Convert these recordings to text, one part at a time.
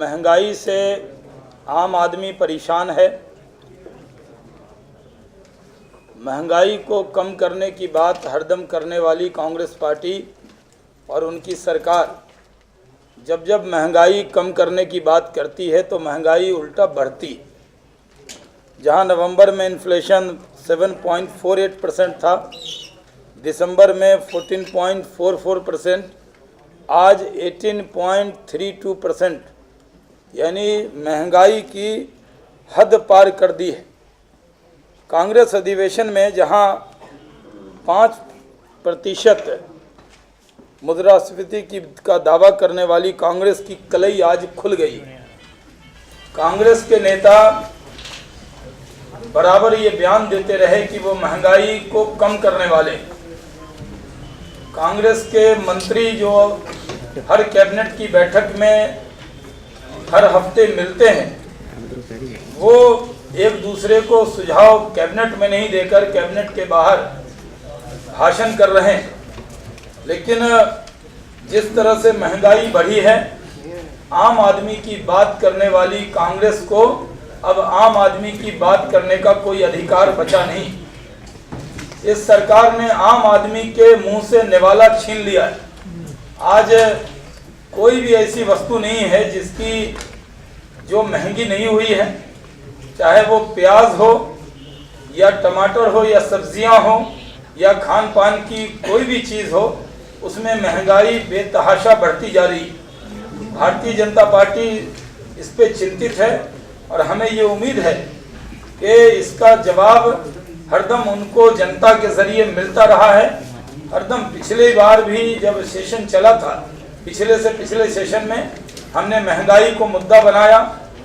महंगाई से आम आदमी परेशान है। महंगाई को कम करने की बात हरदम करने वाली कांग्रेस पार्टी और उनकी सरकार जब जब महंगाई कम करने की बात करती है तो महंगाई उल्टा बढ़ती। जहां नवंबर में इन्फ्लेशन 7.48% था, दिसंबर में 14.44%, आज 18.32%, यानी महंगाई की हद पार कर दी है। कांग्रेस अधिवेशन में जहां 5% मुद्रास्फीति का दावा करने वाली कांग्रेस की कलई आज खुल गई। कांग्रेस के नेता बराबर ये बयान देते रहे कि वो महंगाई को कम करने वाले। कांग्रेस के मंत्री जो हर कैबिनेट की बैठक में हर हफ्ते मिलते हैं, वो एक दूसरे को सुझाव कैबिनेट में नहीं देकर कैबिनेट के बाहर भाषण कर रहे हैं। लेकिन जिस तरह से महंगाई बढ़ी है, आम आदमी की बात करने वाली कांग्रेस को अब आम आदमी की बात करने का कोई अधिकार बचा नहीं। इस सरकार ने आम आदमी के मुंह से निवाला छीन लिया है। आज कोई भी ऐसी वस्तु नहीं है जिसकी जो महंगी नहीं हुई है, चाहे वो प्याज हो या टमाटर हो या सब्जियां हो या खान पान की कोई भी चीज़ हो, उसमें महंगाई बेतहाशा बढ़ती जा रही है। भारतीय जनता पार्टी इस पे चिंतित है और हमें ये उम्मीद है कि इसका जवाब हरदम उनको जनता के जरिए मिलता रहा है। हरदम पिछली बार भी जब सेशन चला था, पिछले से पिछले सेशन में हमने महंगाई को मुद्दा बनाया,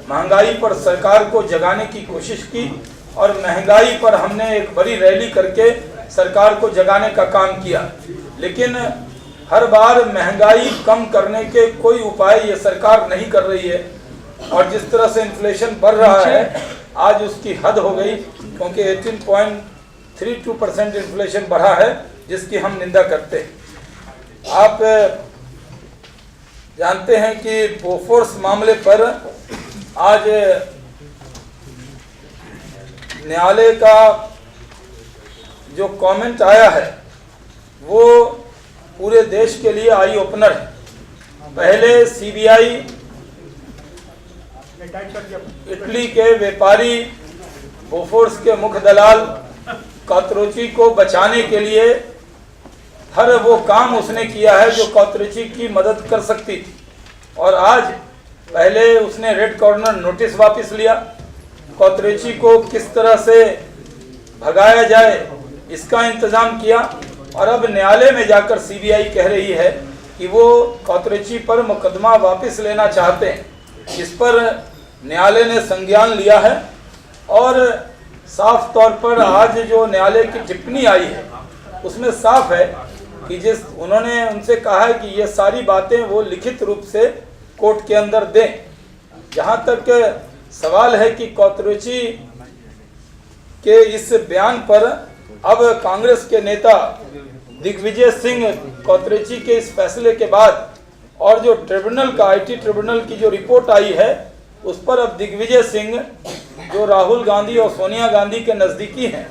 महंगाई पर सरकार को जगाने की कोशिश की और महंगाई पर हमने एक बड़ी रैली करके सरकार को जगाने का काम किया। लेकिन हर बार महंगाई कम करने के कोई उपाय ये सरकार नहीं कर रही है और जिस तरह से इन्फ्लेशन बढ़ रहा है, आज उसकी हद हो गई, क्योंकि 18.32% इन्फ्लेशन बढ़ा है, जिसकी हम निंदा करते हैं। आप जानते हैं कि बोफोर्स मामले पर आज न्यायालय का जो कमेंट आया है वो पूरे देश के लिए आई ओपनर है। पहले सीबीआई इटली के व्यापारी बोफोर्स के मुख्य दलाल कॉतरुच्ची को बचाने के लिए हर वो काम उसने किया है जो कॉतरुच्ची की मदद कर सकती थी, और आज पहले उसने रेड कॉर्नर नोटिस वापस लिया, कॉतरुच्ची को किस तरह से भगाया जाए इसका इंतजाम किया, और अब न्यायालय में जाकर सीबीआई कह रही है कि वो कॉतरुच्ची पर मुकदमा वापस लेना चाहते हैं। इस पर न्यायालय ने संज्ञान लिया है और साफ तौर पर आज जो न्यायालय की टिप्पणी आई है उसमें साफ है कि जिस उन्होंने उनसे कहा है कि ये सारी बातें वो लिखित रूप से कोर्ट के अंदर दें। जहां तक सवाल है कि कॉतरुच्ची के इस बयान पर अब कांग्रेस के नेता दिग्विजय सिंह कॉतरुच्ची के इस फैसले के बाद और जो ट्रिब्यूनल का आईटी ट्रिब्यूनल की जो रिपोर्ट आई है उस पर अब दिग्विजय सिंह जो राहुल गांधी और सोनिया गांधी के नज़दीकी हैं,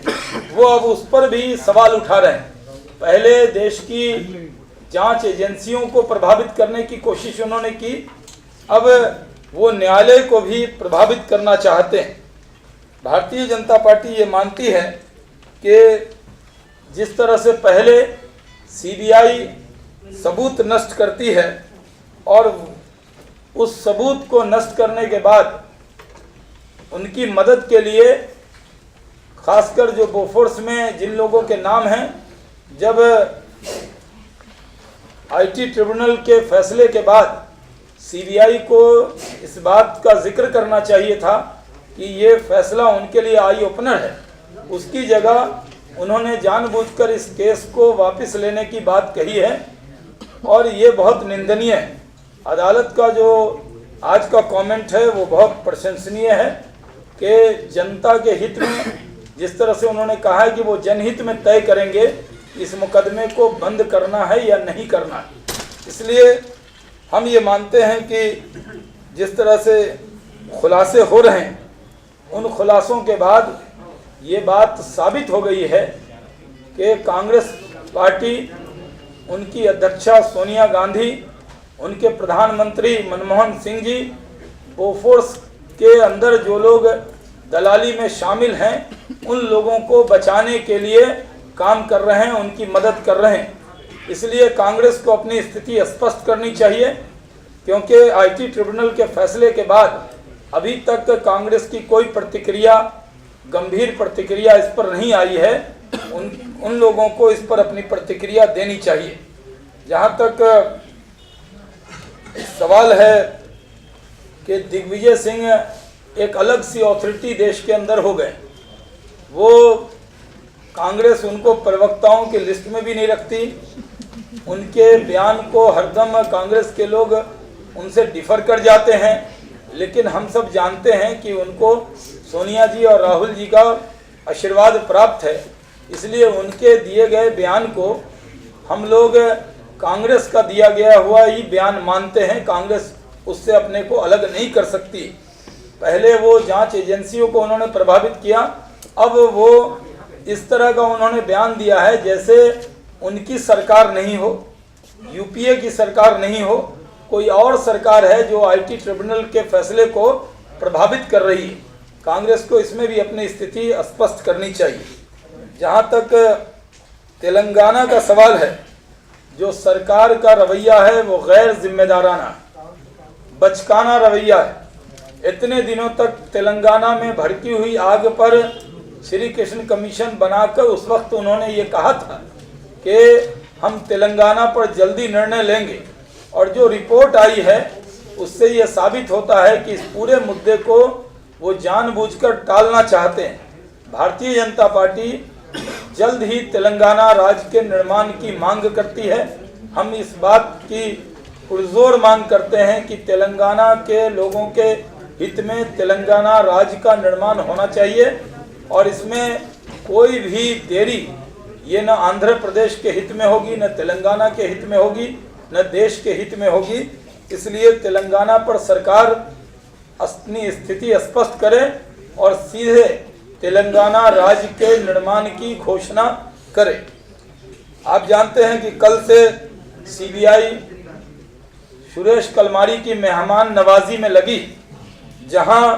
वो अब उस पर भी सवाल उठा रहे हैं। पहले देश की जांच एजेंसियों को प्रभावित करने की कोशिश उन्होंने की, अब वो न्यायालय को भी प्रभावित करना चाहते हैं। भारतीय जनता पार्टी ये मानती है कि जिस तरह से पहले सीबीआई सबूत नष्ट करती है और उस सबूत को नष्ट करने के बाद उनकी मदद के लिए खासकर जो बोफोर्स में जिन लोगों के नाम हैं, जब आईटी ट्रिब्यूनल के फैसले के बाद सीबीआई को इस बात का जिक्र करना चाहिए था कि ये फैसला उनके लिए आई ओपनर है, उसकी जगह उन्होंने जानबूझकर इस केस को वापस लेने की बात कही है और ये बहुत निंदनीय है। अदालत का जो आज का कमेंट है वो बहुत प्रशंसनीय है कि जनता के हित में जिस तरह से उन्होंने कहा है कि वो जनहित में तय करेंगे इस मुकदमे को बंद करना है या नहीं करना है। इसलिए हम ये मानते हैं कि जिस तरह से खुलासे हो रहे हैं, उन खुलासों के बाद ये बात साबित हो गई है कि कांग्रेस पार्टी, उनकी अध्यक्षा सोनिया गांधी, उनके प्रधानमंत्री मनमोहन सिंह जी, बोफोर्स के अंदर जो लोग दलाली में शामिल हैं, उन लोगों को बचाने के लिए काम कर रहे हैं, उनकी मदद कर रहे हैं। इसलिए कांग्रेस को अपनी स्थिति स्पष्ट करनी चाहिए, क्योंकि आईटी ट्रिब्यूनल के फैसले के बाद अभी तक कांग्रेस की कोई प्रतिक्रिया, गंभीर प्रतिक्रिया इस पर नहीं आई है। उन लोगों को इस पर अपनी प्रतिक्रिया देनी चाहिए। जहाँ तक सवाल है कि दिग्विजय सिंह एक अलग सी अथॉरिटी देश के अंदर हो गए, वो कांग्रेस उनको प्रवक्ताओं की लिस्ट में भी नहीं रखती, उनके बयान को हरदम कांग्रेस के लोग उनसे डिफर कर जाते हैं। लेकिन हम सब जानते हैं कि उनको सोनिया जी और राहुल जी का आशीर्वाद प्राप्त है, इसलिए उनके दिए गए बयान को हम लोग कांग्रेस का दिया गया हुआ ही बयान मानते हैं। कांग्रेस उससे अपने को अलग नहीं कर सकती। पहले वो जांच एजेंसियों को उन्होंने प्रभावित किया, अब वो इस तरह का उन्होंने बयान दिया है जैसे उनकी सरकार नहीं हो, यूपीए की सरकार नहीं हो, कोई और सरकार है जो आईटी ट्रिब्यूनल के फैसले को प्रभावित कर रही है। कांग्रेस को इसमें भी अपनी स्थिति स्पष्ट करनी चाहिए। जहाँ तक तेलंगाना का सवाल है, जो सरकार का रवैया है वो गैर जिम्मेदाराना, बचकाना रवैया है। इतने दिनों तक तेलंगाना में भड़की हुई आग पर श्री कृष्ण कमीशन बनाकर उस वक्त उन्होंने ये कहा था कि हम तेलंगाना पर जल्दी निर्णय लेंगे, और जो रिपोर्ट आई है उससे ये साबित होता है कि इस पूरे मुद्दे को वो जानबूझकर टालना चाहते हैं। भारतीय जनता पार्टी जल्द ही तेलंगाना राज्य के निर्माण की मांग करती है। हम इस बात की पुरजोर मांग करते हैं कि तेलंगाना के लोगों के हित में तेलंगाना राज्य का निर्माण होना चाहिए, और इसमें कोई भी देरी ये न आंध्र प्रदेश के हित में होगी, न तेलंगाना के हित में होगी, न देश के हित में होगी। इसलिए तेलंगाना पर सरकार अपनी स्थिति स्पष्ट करे और सीधे तेलंगाना राज्य के निर्माण की घोषणा करे। आप जानते हैं कि कल से सीबीआई सुरेश कलमारी की मेहमान नवाजी में लगी, जहां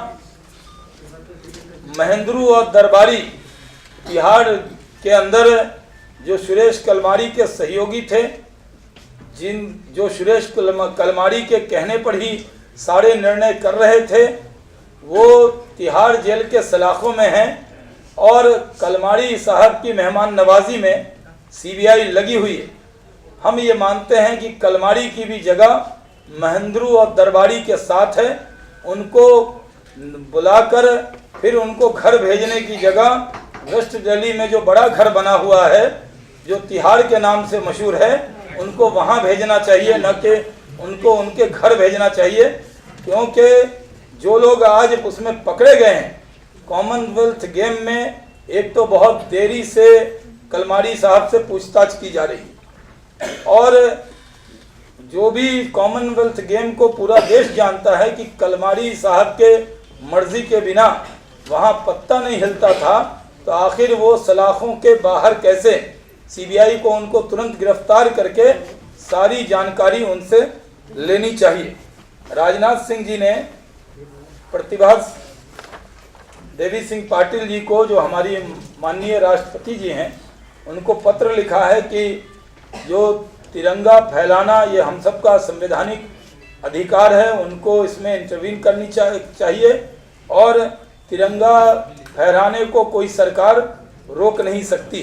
महेंद्रू और दरबारी तिहाड़ के अंदर जो सुरेश कलमारी के सहयोगी थे, जो सुरेश कलमारी के कहने पर ही सारे निर्णय कर रहे थे, वो तिहाड़ जेल के सलाखों में हैं, और कलमारी साहब की मेहमान नवाजी में सीबीआई लगी हुई है। हम ये मानते हैं कि कलमारी की भी जगह महेंद्रू और दरबारी के साथ है। उनको बुलाकर फिर उनको घर भेजने की जगह वेस्ट दिल्ली में जो बड़ा घर बना हुआ है, जो तिहाड़ के नाम से मशहूर है, उनको वहाँ भेजना चाहिए, न कि उनको उनके घर भेजना चाहिए। क्योंकि जो लोग आज उसमें पकड़े गए हैं कॉमनवेल्थ गेम में, एक तो बहुत देरी से कलमारी साहब से पूछताछ की जा रही है, और जो भी कॉमनवेल्थ गेम को पूरा देश जानता है कि कलमारी साहब के मर्जी के बिना वहाँ पत्ता नहीं हिलता था, तो आखिर वो सलाखों के बाहर कैसे? सीबीआई को उनको तुरंत गिरफ्तार करके सारी जानकारी उनसे लेनी चाहिए। राजनाथ सिंह जी ने प्रतिभा देवी सिंह पाटिल जी को, जो हमारी माननीय राष्ट्रपति जी हैं, उनको पत्र लिखा है कि जो तिरंगा फहलाना ये हम सबका संवैधानिक अधिकार है, उनको इसमें इंटरवीन करनी चाहिए, और तिरंगा फहराने को कोई सरकार रोक नहीं सकती।